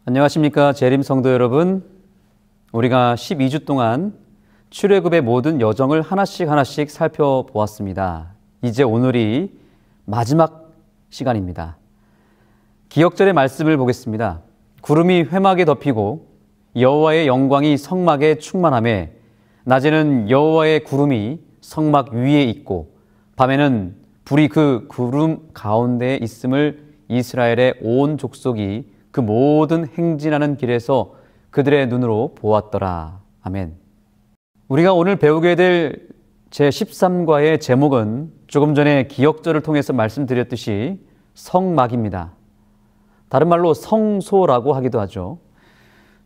안녕하십니까 재림 성도 여러분. 우리가 12주 동안 출애굽의 모든 여정을 하나씩 살펴보았습니다. 이제 오늘이 마지막 시간입니다. 기억절의 말씀을 보겠습니다. 구름이 회막에 덮이고 여호와의 영광이 성막에 충만하며 낮에는 여호와의 구름이 성막 위에 있고 밤에는 불이 그 구름 가운데에 있음을 이스라엘의 온 족속이 그 모든 행진하는 길에서 그들의 눈으로 보았더라. 아멘. 우리가 오늘 배우게 될 제13과의 제목은 조금 전에 기억절을 통해서 말씀드렸듯이 성막입니다. 다른 말로 성소라고 하기도 하죠.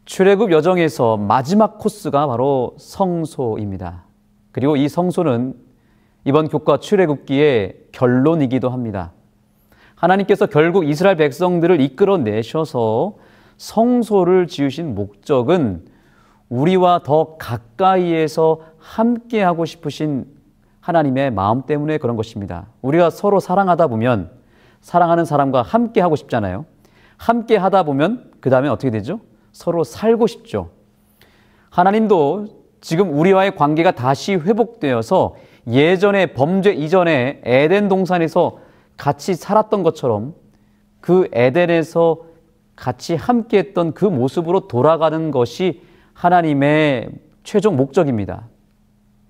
출애굽 여정에서 마지막 코스가 바로 성소입니다. 그리고 이 성소는 이번 교과 출애굽기의 결론이기도 합니다. 하나님께서 결국 이스라엘 백성들을 이끌어내셔서 성소를 지으신 목적은 우리와 더 가까이에서 함께하고 싶으신 하나님의 마음 때문에 그런 것입니다. 우리가 서로 사랑하다 보면 사랑하는 사람과 함께하고 싶잖아요. 함께하다 보면 그 다음에 어떻게 되죠? 서로 살고 싶죠. 하나님도 지금 우리와의 관계가 다시 회복되어서 예전에 범죄 이전에 에덴 동산에서 같이 살았던 것처럼 그 에덴에서 같이 함께했던 그 모습으로 돌아가는 것이 하나님의 최종 목적입니다.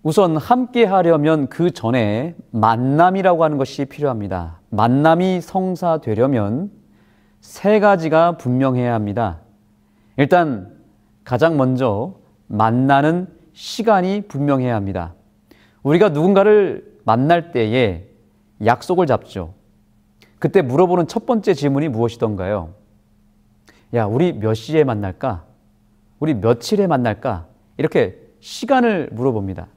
우선 함께하려면 그 전에 만남이라고 하는 것이 필요합니다. 만남이 성사되려면 세 가지가 분명해야 합니다. 일단 가장 먼저 만나는 시간이 분명해야 합니다. 우리가 누군가를 만날 때에 약속을 잡죠. 그때 물어보는 첫 번째 질문이 무엇이던가요? 야, 우리 몇 시에 만날까? 우리 며칠에 만날까? 이렇게 시간을 물어봅니다.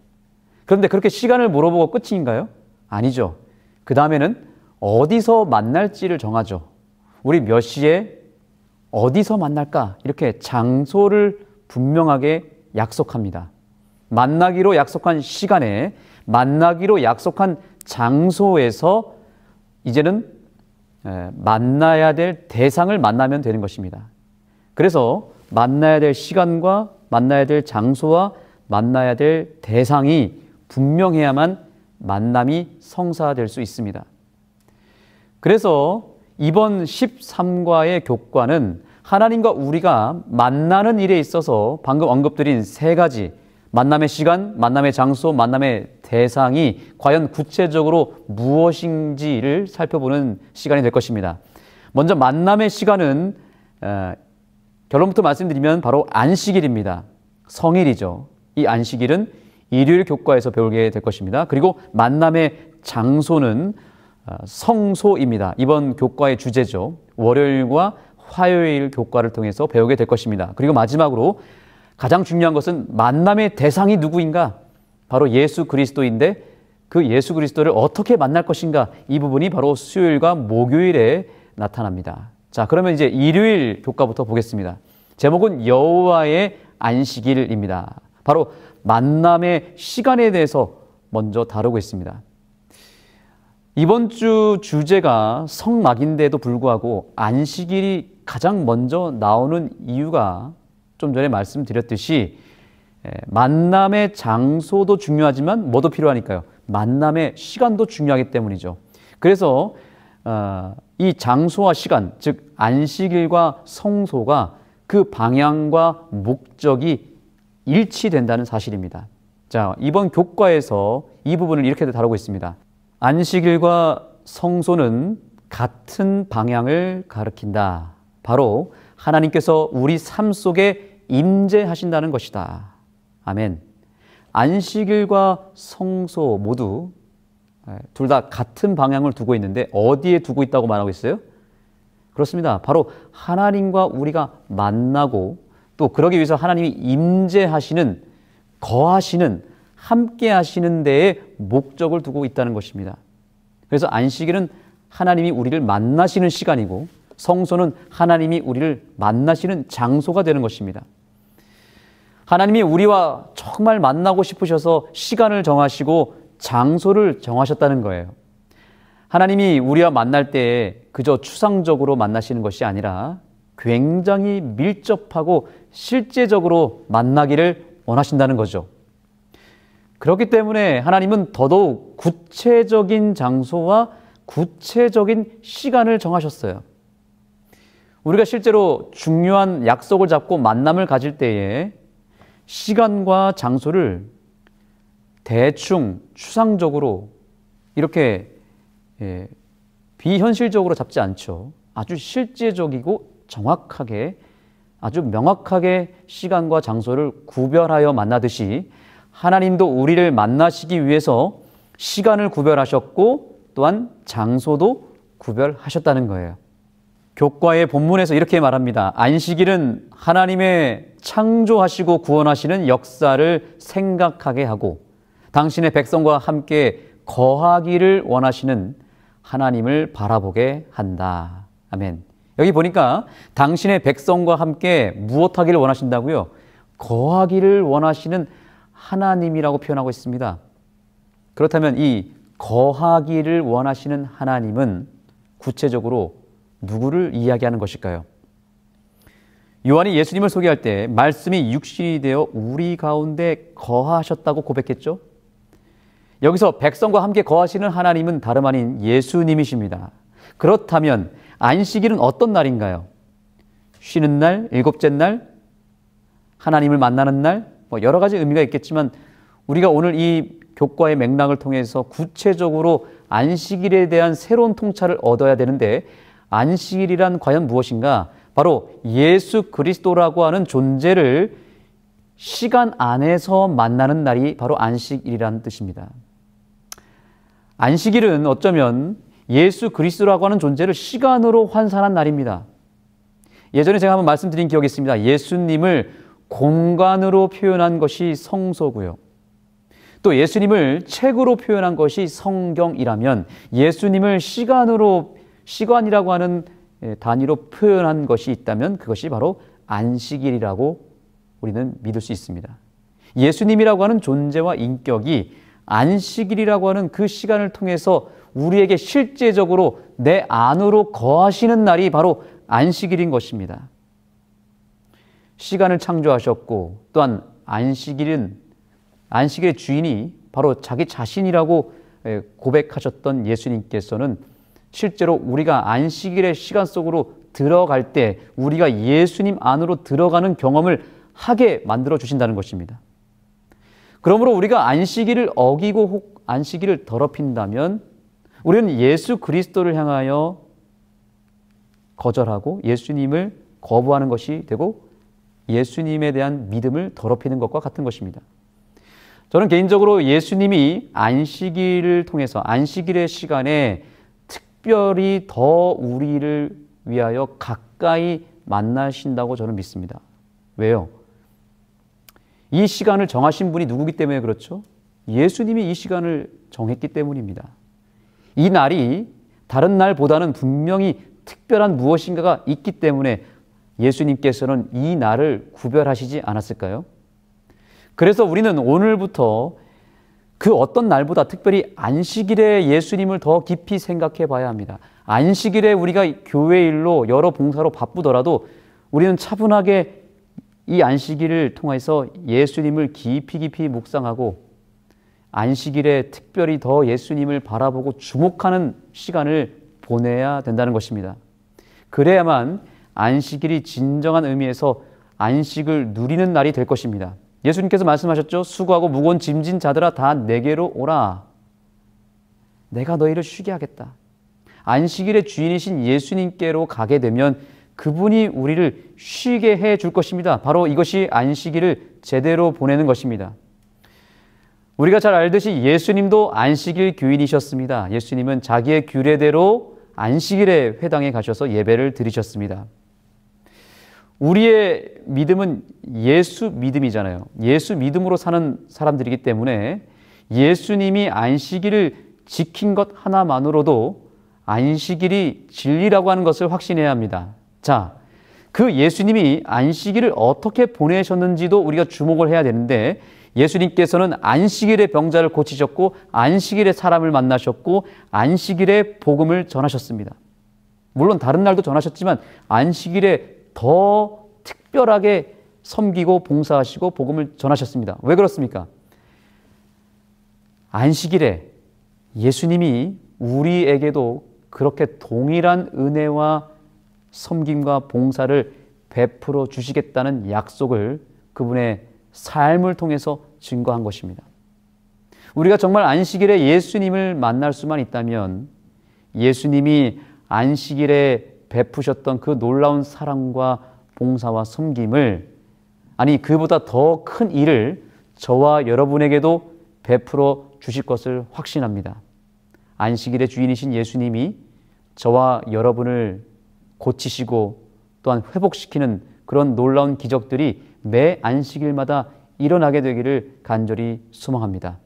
그런데 그렇게 시간을 물어보고 끝인가요? 아니죠. 그 다음에는 어디서 만날지를 정하죠. 우리 몇 시에 어디서 만날까? 이렇게 장소를 분명하게 약속합니다. 만나기로 약속한 시간에 만나기로 약속한 장소에서 이제는 만나야 될 대상을 만나면 되는 것입니다. 그래서 만나야 될 시간과 만나야 될 장소와 만나야 될 대상이 분명해야만 만남이 성사될 수 있습니다. 그래서 이번 13과의 교과는 하나님과 우리가 만나는 일에 있어서 방금 언급드린 세 가지, 만남의 시간, 만남의 장소, 만남의 대상이 과연 구체적으로 무엇인지를 살펴보는 시간이 될 것입니다. 먼저 만남의 시간은 결론부터 말씀드리면 바로 안식일입니다. 성일이죠. 이 안식일은 일요일 교과에서 배우게 될 것입니다. 그리고 만남의 장소는 성소입니다. 이번 교과의 주제죠. 월요일과 화요일 교과를 통해서 배우게 될 것입니다. 그리고 마지막으로 가장 중요한 것은 만남의 대상이 누구인가? 바로 예수 그리스도인데 그 예수 그리스도를 어떻게 만날 것인가? 이 부분이 바로 수요일과 목요일에 나타납니다. 자, 그러면 이제 일요일 교과부터 보겠습니다. 제목은 여호와의 안식일입니다. 바로 만남의 시간에 대해서 먼저 다루고 있습니다. 이번 주 주제가 성막인데도 불구하고 안식일이 가장 먼저 나오는 이유가 좀 전에 말씀드렸듯이 만남의 장소도 중요하지만 뭐도 필요하니까요. 만남의 시간도 중요하기 때문이죠. 그래서 이 장소와 시간, 즉 안식일과 성소가 그 방향과 목적이 일치된다는 사실입니다. 자, 이번 교과에서 이 부분을 이렇게 다루고 있습니다. 안식일과 성소는 같은 방향을 가리킨다. 바로 하나님께서 우리 삶 속에 임재하신다는 것이다. 아멘. 안식일과 성소 모두 둘 다 같은 방향을 두고 있는데 어디에 두고 있다고 말하고 있어요? 그렇습니다. 바로 하나님과 우리가 만나고 또 그러기 위해서 하나님이 임재하시는, 거하시는, 함께 하시는 데에 목적을 두고 있다는 것입니다. 그래서 안식일은 하나님이 우리를 만나시는 시간이고 성소는 하나님이 우리를 만나시는 장소가 되는 것입니다. 하나님이 우리와 정말 만나고 싶으셔서 시간을 정하시고 장소를 정하셨다는 거예요. 하나님이 우리와 만날 때 그저 추상적으로 만나시는 것이 아니라 굉장히 밀접하고 실제적으로 만나기를 원하신다는 거죠. 그렇기 때문에 하나님은 더더욱 구체적인 장소와 구체적인 시간을 정하셨어요. 우리가 실제로 중요한 약속을 잡고 만남을 가질 때에 시간과 장소를 대충 추상적으로 이렇게 비현실적으로 잡지 않죠. 아주 실제적이고 정확하게 아주 명확하게 시간과 장소를 구별하여 만나듯이 하나님도 우리를 만나시기 위해서 시간을 구별하셨고 또한 장소도 구별하셨다는 거예요. 교과의 본문에서 이렇게 말합니다. 안식일은 하나님의 창조하시고 구원하시는 역사를 생각하게 하고 당신의 백성과 함께 거하기를 원하시는 하나님을 바라보게 한다. 아멘. 여기 보니까 당신의 백성과 함께 무엇하기를 원하신다고요? 거하기를 원하시는 하나님이라고 표현하고 있습니다. 그렇다면 이 거하기를 원하시는 하나님은 구체적으로 누구를 이야기하는 것일까요? 요한이 예수님을 소개할 때 말씀이 육신이 되어 우리 가운데 거하셨다고 고백했죠. 여기서 백성과 함께 거하시는 하나님은 다름 아닌 예수님이십니다. 그렇다면 안식일은 어떤 날인가요? 쉬는 날, 일곱째 날, 하나님을 만나는 날, 여러 가지 의미가 있겠지만 우리가 오늘 이 교과의 맥락을 통해서 구체적으로 안식일에 대한 새로운 통찰을 얻어야 되는데 안식일이란 과연 무엇인가? 바로 예수 그리스도라고 하는 존재를 시간 안에서 만나는 날이 바로 안식일이라는 뜻입니다. 안식일은 어쩌면 예수 그리스도라고 하는 존재를 시간으로 환산한 날입니다. 예전에 제가 한번 말씀드린 기억이 있습니다. 예수님을 공간으로 표현한 것이 성서고요. 또 예수님을 책으로 표현한 것이 성경이라면 예수님을 시간이라고 하는 단위로 표현한 것이 있다면 그것이 바로 안식일이라고 우리는 믿을 수 있습니다. 예수님이라고 하는 존재와 인격이 안식일이라고 하는 그 시간을 통해서 우리에게 실제적으로 내 안으로 거하시는 날이 바로 안식일인 것입니다. 시간을 창조하셨고 또한 안식일의 주인이 바로 자기 자신이라고 고백하셨던 예수님께서는 실제로 우리가 안식일의 시간 속으로 들어갈 때 우리가 예수님 안으로 들어가는 경험을 하게 만들어 주신다는 것입니다. 그러므로 우리가 안식일을 어기고 혹 안식일을 더럽힌다면 우리는 예수 그리스도를 향하여 거절하고 예수님을 거부하는 것이 되고 예수님에 대한 믿음을 더럽히는 것과 같은 것입니다. 저는 개인적으로 예수님이 안식일을 통해서 안식일의 시간에 특별히 더 우리를 위하여 가까이 만나신다고 저는 믿습니다. 왜요? 이 시간을 정하신 분이 누구기 때문에 그렇죠? 예수님이 이 시간을 정했기 때문입니다. 이 날이 다른 날보다는 분명히 특별한 무엇인가가 있기 때문에 예수님께서는 이 날을 구별하시지 않았을까요? 그래서 우리는 오늘부터 그 어떤 날보다 특별히 안식일에 예수님을 더 깊이 생각해 봐야 합니다. 안식일에 우리가 교회 일로 여러 봉사로 바쁘더라도 우리는 차분하게 이 안식일을 통해서 예수님을 깊이 묵상하고 안식일에 특별히 더 예수님을 바라보고 주목하는 시간을 보내야 된다는 것입니다. 그래야만 안식일이 진정한 의미에서 안식을 누리는 날이 될 것입니다. 예수님께서 말씀하셨죠. 수고하고 무거운 짐진 자들아 다 내게로 오라. 내가 너희를 쉬게 하겠다. 안식일의 주인이신 예수님께로 가게 되면 그분이 우리를 쉬게 해 줄 것입니다. 바로 이것이 안식일을 제대로 보내는 것입니다. 우리가 잘 알듯이 예수님도 안식일 교인이셨습니다. 예수님은 자기의 규례대로 안식일에 회당에 가셔서 예배를 드리셨습니다. 우리의 믿음은 예수 믿음이잖아요. 예수 믿음으로 사는 사람들이기 때문에 예수님이 안식일을 지킨 것 하나만으로도 안식일이 진리라고 하는 것을 확신해야 합니다. 자, 그 예수님이 안식일을 어떻게 보내셨는지도 우리가 주목을 해야 되는데 예수님께서는 안식일에 병자를 고치셨고 안식일에 사람을 만나셨고 안식일에 복음을 전하셨습니다. 물론 다른 날도 전하셨지만 안식일에 더 특별하게 섬기고 봉사하시고 복음을 전하셨습니다. 왜 그렇습니까? 안식일에 예수님이 우리에게도 그렇게 동일한 은혜와 섬김과 봉사를 베풀어 주시겠다는 약속을 그분의 삶을 통해서 증거한 것입니다. 우리가 정말 안식일에 예수님을 만날 수만 있다면 예수님이 안식일에 베푸셨던 그 놀라운 사랑과 봉사와 섬김을, 아니 그보다 더 큰 일을 저와 여러분에게도 베풀어 주실 것을 확신합니다. 안식일의 주인이신 예수님이 저와 여러분을 고치시고 또한 회복시키는 그런 놀라운 기적들이 매 안식일마다 일어나게 되기를 간절히 소망합니다.